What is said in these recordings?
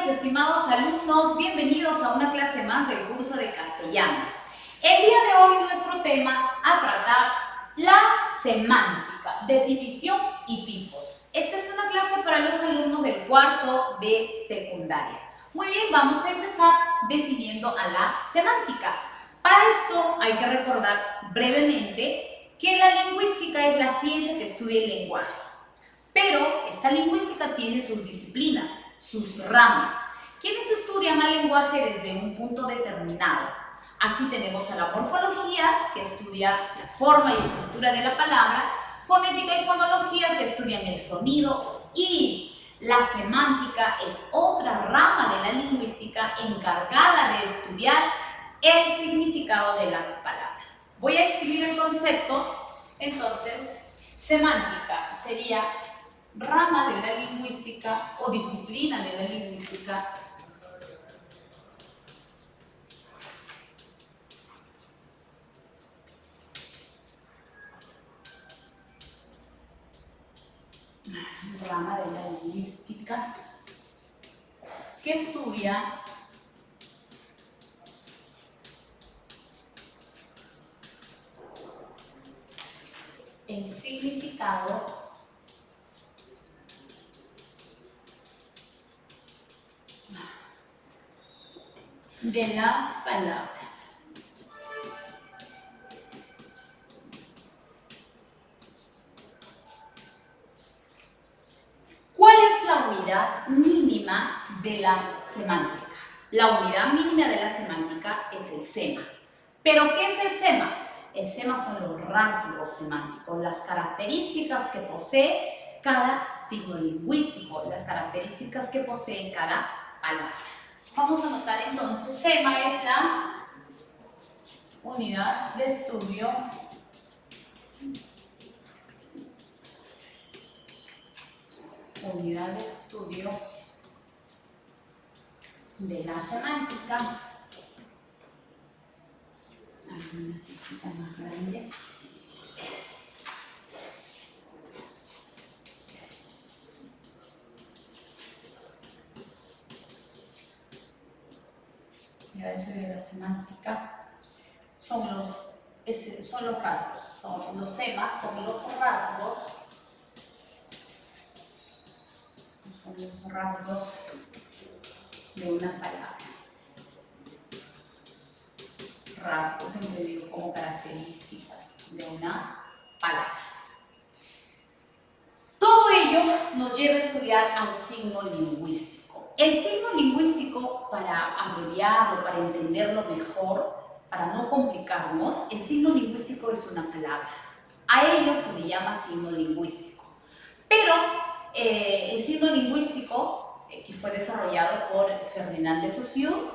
días, estimados alumnos. Bienvenidos a una clase más del curso de castellano. El día de hoy nuestro tema a tratar la semántica, definición y tipos. Esta es una clase para los alumnos del cuarto de secundaria. Muy bien, vamos a empezar definiendo a la semántica. Para esto hay que recordar brevemente que la lingüística es la ciencia que estudia el lenguaje. Pero esta lingüística tiene sus disciplinas, sus ramas, quienes estudian al lenguaje desde un punto determinado. Así tenemos a la morfología, que estudia la forma y estructura de la palabra, fonética y fonología, que estudian el sonido, y la semántica es otra rama de la lingüística encargada de estudiar el significado de las palabras. Voy a escribir el concepto. Entonces, semántica sería rama de la lingüística o disciplina de la lingüística que estudia el significado de las palabras. ¿Cuál es la unidad mínima de la semántica? La unidad mínima de la semántica es el sema. ¿Pero qué es el sema? El sema son los rasgos semánticos, las características que posee cada signo lingüístico, las características que posee cada palabra. Vamos a anotar entonces, sema es la unidad de estudio de la semántica. Una cosita más grande. Ya eso de la semántica son los rasgos, son los semas, son los rasgos de una palabra. Rasgos entendidos como características de una palabra. Todo ello nos lleva a estudiar al signo lingüístico. El signo lingüístico, para abreviarlo, para entenderlo mejor, para no complicarnos, el signo lingüístico es una palabra. A ello se le llama signo lingüístico. Pero el signo lingüístico, que fue desarrollado por Ferdinand de Saussure,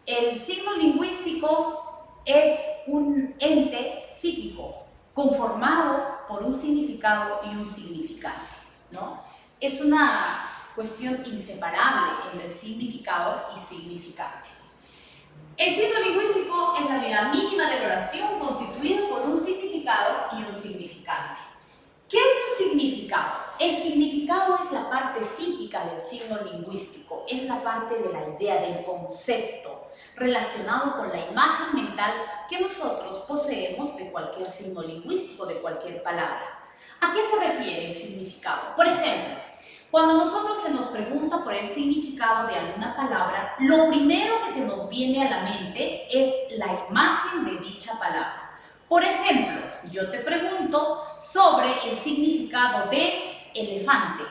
el signo lingüístico es un ente psíquico conformado por un significado y un significante, ¿no? Es una cuestión inseparable entre significado y significante. El signo lingüístico es la unidad mínima de la oración constituida por un significado y un significante. ¿Qué es el significado? El significado es la parte psíquica del signo lingüístico, es la parte de la idea, del concepto, relacionado con la imagen mental que nosotros poseemos de cualquier signo lingüístico, de cualquier palabra. ¿A qué se refiere el significado? Por ejemplo, cuando a nosotros se nos pregunta por el significado de alguna palabra, lo primero que se nos viene a la mente es la imagen de dicha palabra. Por ejemplo, yo te pregunto sobre el significado de elefante.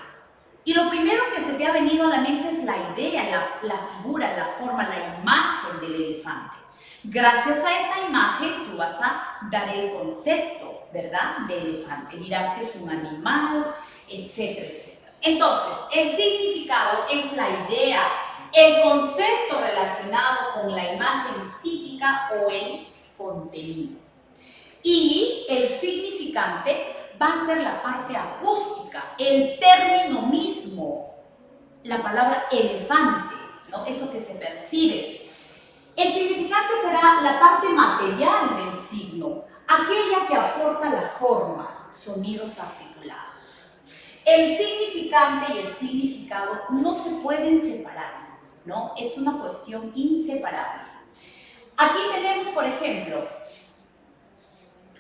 Y lo primero que se te ha venido a la mente es la idea, la figura, la forma, la imagen del elefante. Gracias a esta imagen tú vas a dar el concepto, ¿verdad?, de elefante. Dirás que es un animal, etcétera, etcétera. Entonces, el significado es la idea, el concepto relacionado con la imagen psíquica o el contenido. Y el significante va a ser la parte acústica, el término mismo, la palabra elefante, ¿no? Eso que se percibe. El significante será la parte material del signo, aquella que aporta la forma, sonidos articulados. El significante y el significado no se pueden separar. ¿no? Es una cuestión inseparable. Aquí tenemos, por ejemplo,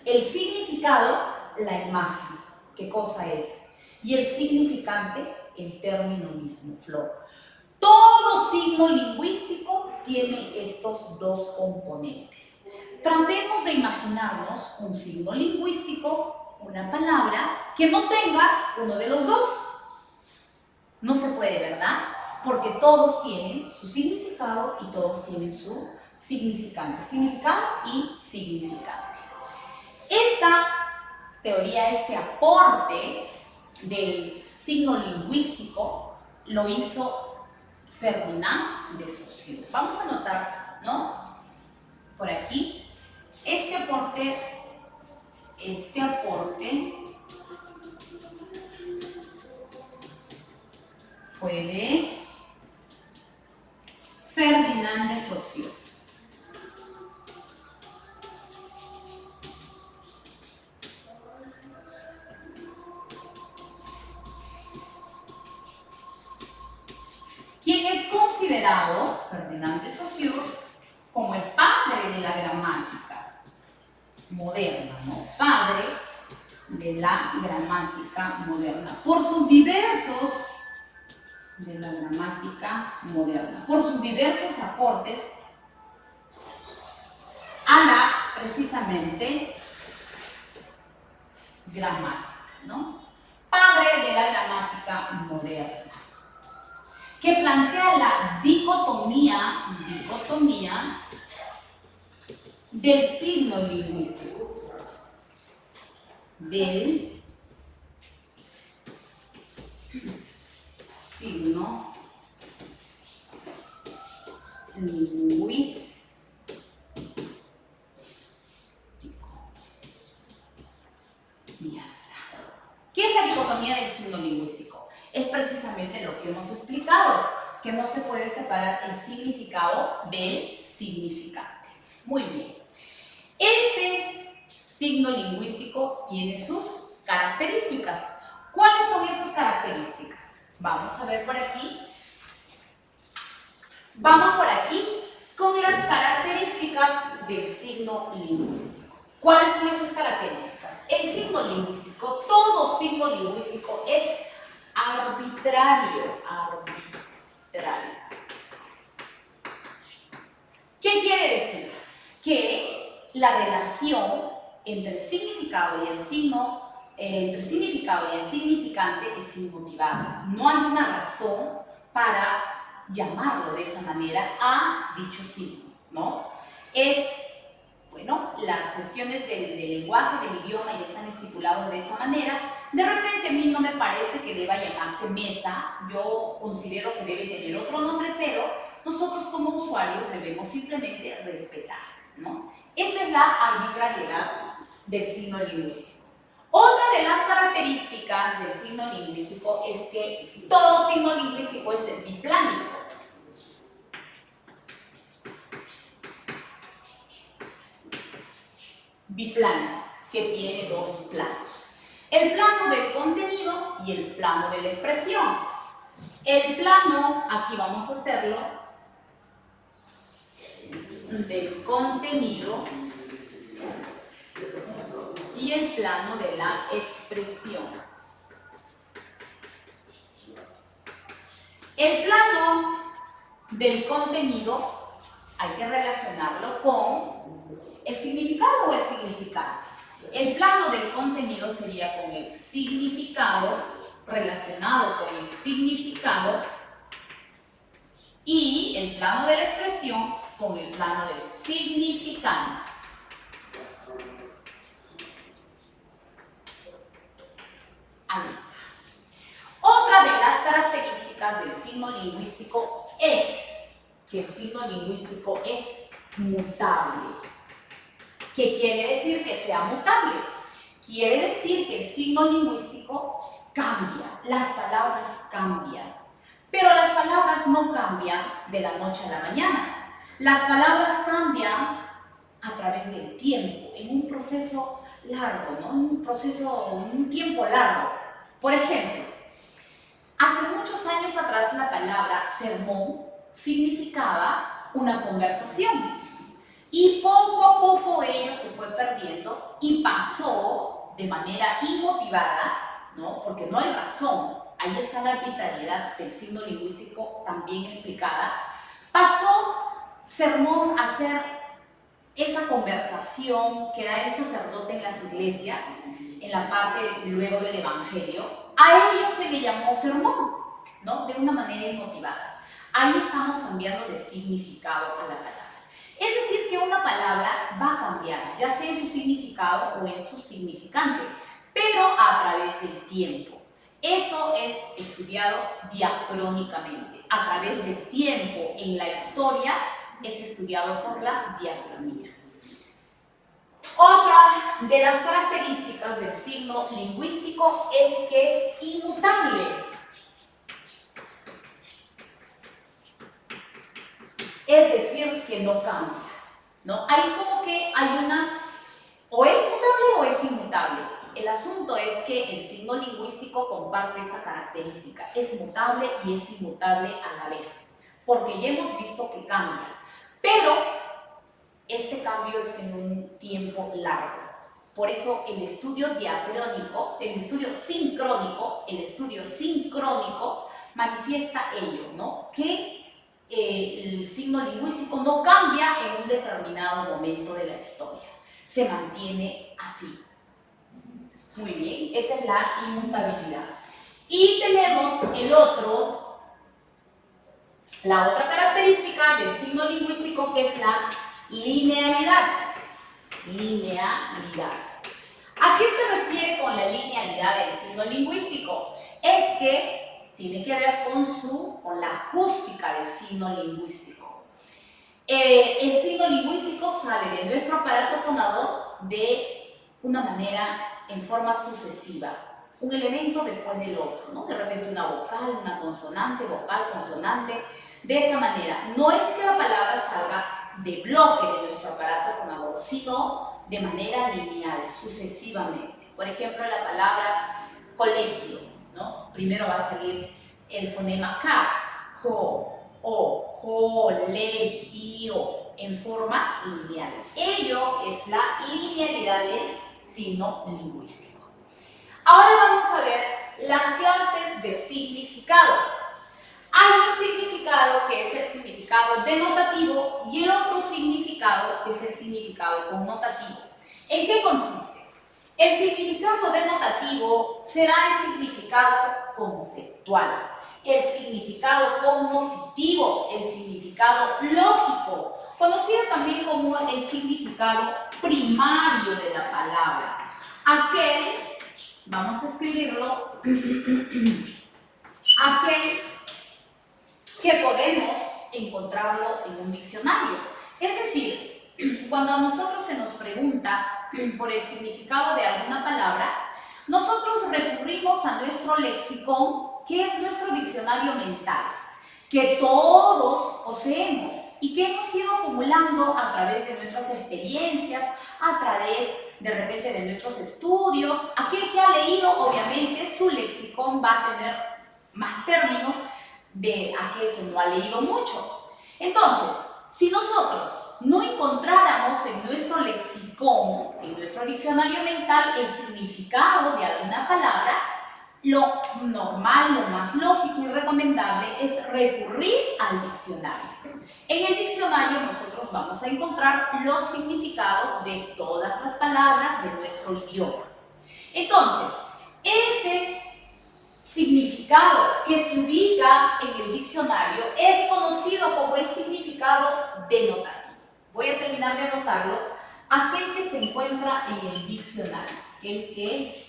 el significado, la imagen, ¿qué cosa es? Y el significante, el término mismo, Flor. Todo signo lingüístico tiene estos dos componentes. Tratemos de imaginarnos un signo lingüístico, una palabra, que no tenga uno de los dos. No se puede, ¿verdad? Porque todos tienen su significado y todos tienen su significante. Significado y significante. Esta teoría, este aporte del signo lingüístico lo hizo Ferdinand de Saussure. Vamos a anotar, ¿no? Por aquí, este aporte fue de Ferdinand de Saussure. Quien es considerado, Ferdinand de Saussure, como el padre de la gramática moderna, ¿no? Padre de la gramática moderna, por sus diversos aportes a la, precisamente, gramática, ¿no? Padre de la gramática moderna, que plantea la dicotomía del signo lingüístico, del signo lingüístico. Ya está. ¿Qué es la dicotomía del signo lingüístico? Es precisamente lo que hemos explicado, que no se puede separar el significado del significante. Muy bien. Este signo lingüístico tiene sus características. ¿Cuáles son esas características? Vamos a ver por aquí. Vamos por aquí con las características del signo lingüístico. ¿Cuáles son esas características? El signo lingüístico, todo signo lingüístico es arbitrario. ¿Qué quiere decir? Que la relación entre el significado y el signo, entre el significado y el significante es inmotivable. No hay una razón para llamarlo de esa manera a dicho signo, ¿no? Bueno, las cuestiones del lenguaje, del idioma ya están estipulados de esa manera. De repente a mí no me parece que deba llamarse mesa, yo considero que debe tener otro nombre, pero nosotros como usuarios debemos simplemente respetar, ¿no? Esa es la arbitrariedad del signo lingüístico. Otra de las características del signo lingüístico es que todo signo lingüístico es biplánico. Biplano, que tiene dos planos. El plano del contenido y el plano de la expresión. El plano, aquí vamos a hacerlo, del contenido y el plano de la expresión. El plano del contenido hay que relacionarlo con el significado o el significante. El plano del contenido sería con el significado, relacionado con el significado, y el plano de la expresión con el plano del significante. Ahí está. Otra de las características del signo lingüístico es que el signo lingüístico es mutable. ¿Qué quiere decir que sea mutable? Quiere decir que el signo lingüístico cambia, las palabras cambian. Pero las palabras no cambian de la noche a la mañana. Las palabras cambian a través del tiempo, en un proceso largo, ¿no? Un tiempo largo. Por ejemplo, hace muchos años atrás la palabra sermón significaba una conversación. Y poco a poco ello se fue perdiendo y pasó de manera inmotivada, ¿no? Porque no hay razón, ahí está la arbitrariedad del signo lingüístico también explicada, pasó sermón a ser esa conversación que da el sacerdote en las iglesias, en la parte luego del evangelio. A ello se le llamó sermón, ¿no? De una manera inmotivada. Ahí estamos cambiando de significado a la palabra. Es decir, que una palabra va a cambiar, ya sea en su significado o en su significante, pero a través del tiempo. Eso es estudiado diacrónicamente. A través del tiempo en la historia es estudiado por la diacronía. Otra de las características del signo lingüístico es que es inmutable. Es decir, que no cambia, ¿no? Ahí como que hay una, o es mutable o es inmutable. El asunto es que el signo lingüístico comparte esa característica. Es mutable y es inmutable a la vez, porque ya hemos visto que cambia. Pero este cambio es en un tiempo largo. Por eso el estudio diacrónico, el estudio sincrónico manifiesta ello, ¿no? Que el signo lingüístico no cambia en un determinado momento de la historia. Se mantiene así. Muy bien, esa es la inmutabilidad. Y tenemos la otra característica del signo lingüístico, que es la linealidad. Linealidad. ¿A qué se refiere con la linealidad del signo lingüístico? Es que tiene que ver con la acústica del signo lingüístico. El signo lingüístico sale de nuestro aparato fonador de una manera en forma sucesiva, un elemento después del otro, ¿no? De repente una vocal, una consonante, vocal, consonante, de esa manera. No es que la palabra salga de bloque de nuestro aparato fonador, sino de manera lineal, sucesivamente. Por ejemplo, la palabra colegio, ¿no? Primero va a salir el fonema K, jo, o, colegio, en forma lineal. Ello es la linealidad del signo lingüístico. Ahora vamos a ver las clases de significado. Hay un significado que es el significado denotativo y el otro significado que es el significado connotativo. ¿En qué consiste? El significado denotativo será el significado conceptual, el significado cognoscitivo, el significado lógico, conocido también como el significado primario de la palabra. Aquel, vamos a escribirlo, aquel que podemos encontrarlo en un diccionario. Es decir, cuando a nosotros se nos pregunta por el significado de alguna palabra, nosotros recurrimos a nuestro lexicón, que es nuestro diccionario mental, que todos poseemos y que hemos ido acumulando a través de nuestras experiencias, a través de repente de nuestros estudios. Aquel que ha leído, obviamente, su lexicón va a tener más términos de aquel que no ha leído mucho. Entonces, si nosotros no encontráramos en nuestro lexicón, en nuestro diccionario mental, el significado de alguna palabra, lo normal, lo más lógico y recomendable es recurrir al diccionario. En el diccionario nosotros vamos a encontrar los significados de todas las palabras de nuestro idioma. Entonces, ese significado que se ubica en el diccionario es conocido como el significado denotativo. Voy a terminar de anotarlo. Aquel que se encuentra en el diccionario, el que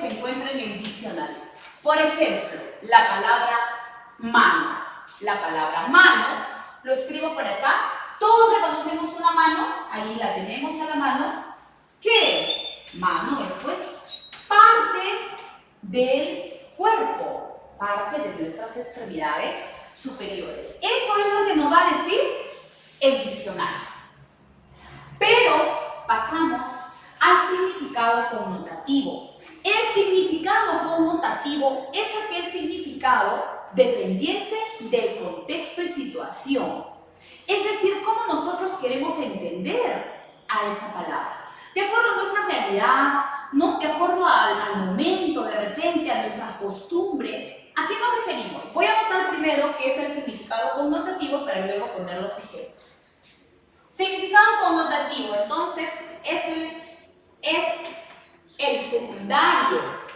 se encuentra en el diccionario. Por ejemplo, la palabra mano. La palabra mano, lo escribo por acá. Todos reconocemos una mano, ahí la tenemos a la mano. ¿Qué es? Mano es pues parte del cuerpo. parte de nuestras extremidades superiores. Eso es lo que nos va a decir el diccionario. Pero pasamos al significado connotativo. El significado connotativo es aquel significado dependiente del contexto y situación. Es decir, cómo nosotros queremos entender a esa palabra. De acuerdo a nuestra realidad, ¿no? De acuerdo al momento, de repente, a nuestras costumbres. ¿A qué nos referimos? Voy a anotar primero qué es el significado connotativo para luego poner los ejemplos. Significado connotativo, entonces, es el secundario.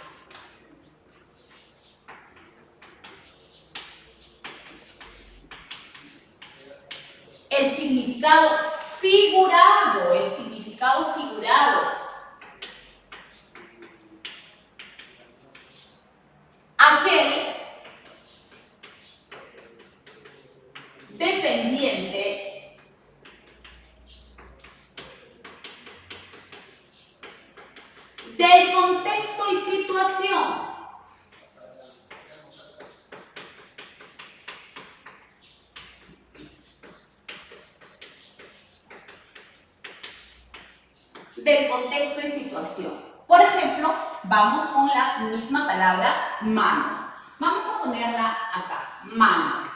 El significado figurado, el significado figurado. Aquel dependiente del contexto y situación. Del contexto y situación. Por ejemplo, vamos con la misma palabra mano. Vamos a ponerla acá, mano.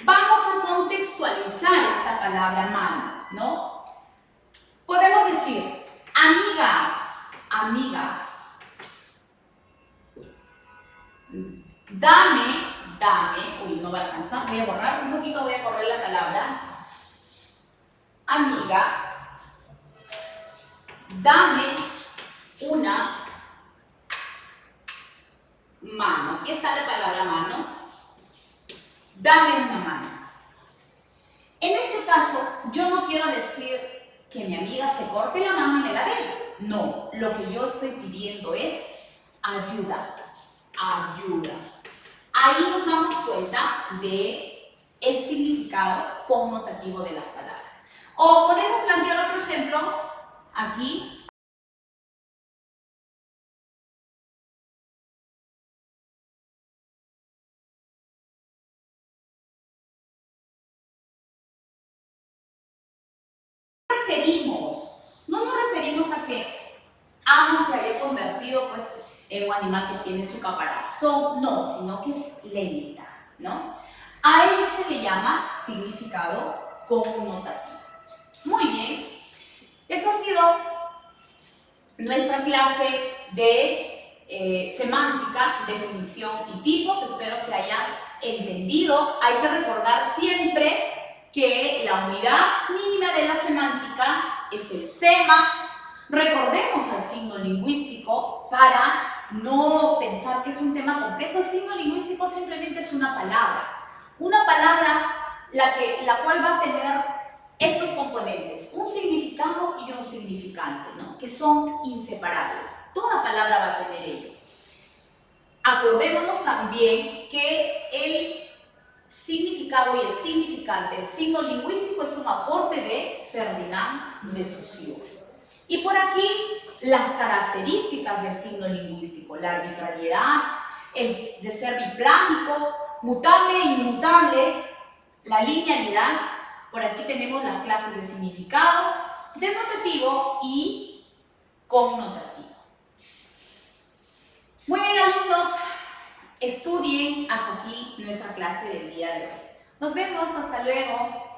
Vamos a contextualizar esta palabra mano, ¿no? Podemos decir, amiga, amiga. Dame, uy, no va a alcanzar, voy a borrar un poquito, voy a correr la palabra. Amiga. Dame una mano. Aquí está la palabra mano. Dame una mano. En este caso, yo no quiero decir que mi amiga se corte la mano y me la dé. No, lo que yo estoy pidiendo es ayuda. Ayuda. Ahí nos damos cuenta de el significado connotativo de las palabras. O podemos plantear otro ejemplo aquí. No nos referimos a que Ana se haya convertido pues, en un animal que tiene su caparazón, no, sino que es lenta, ¿no? A ello se le llama significado connotativo. Muy bien, esa ha sido nuestra clase de semántica, definición y tipos. Espero se haya entendido. Hay que recordar siempre que la unidad mínima de la semántica es el SEMA. Recordemos el signo lingüístico para no pensar que es un tema complejo. El signo lingüístico simplemente es una palabra la cual va a tener estos componentes, un significado y un significante, ¿no? Que son inseparables. Toda palabra va a tener ello. Acordémonos también que el significado y el significante, el signo lingüístico, es un aporte de Ferdinand de Saussure. Y por aquí las características del signo lingüístico, la arbitrariedad, el de ser biplánico, mutable e inmutable, la linealidad. Por aquí tenemos las clases de significado, denotativo y connotativo. Muy bien, alumnos, estudien hasta aquí nuestra clase del día de hoy. Nos vemos, hasta luego.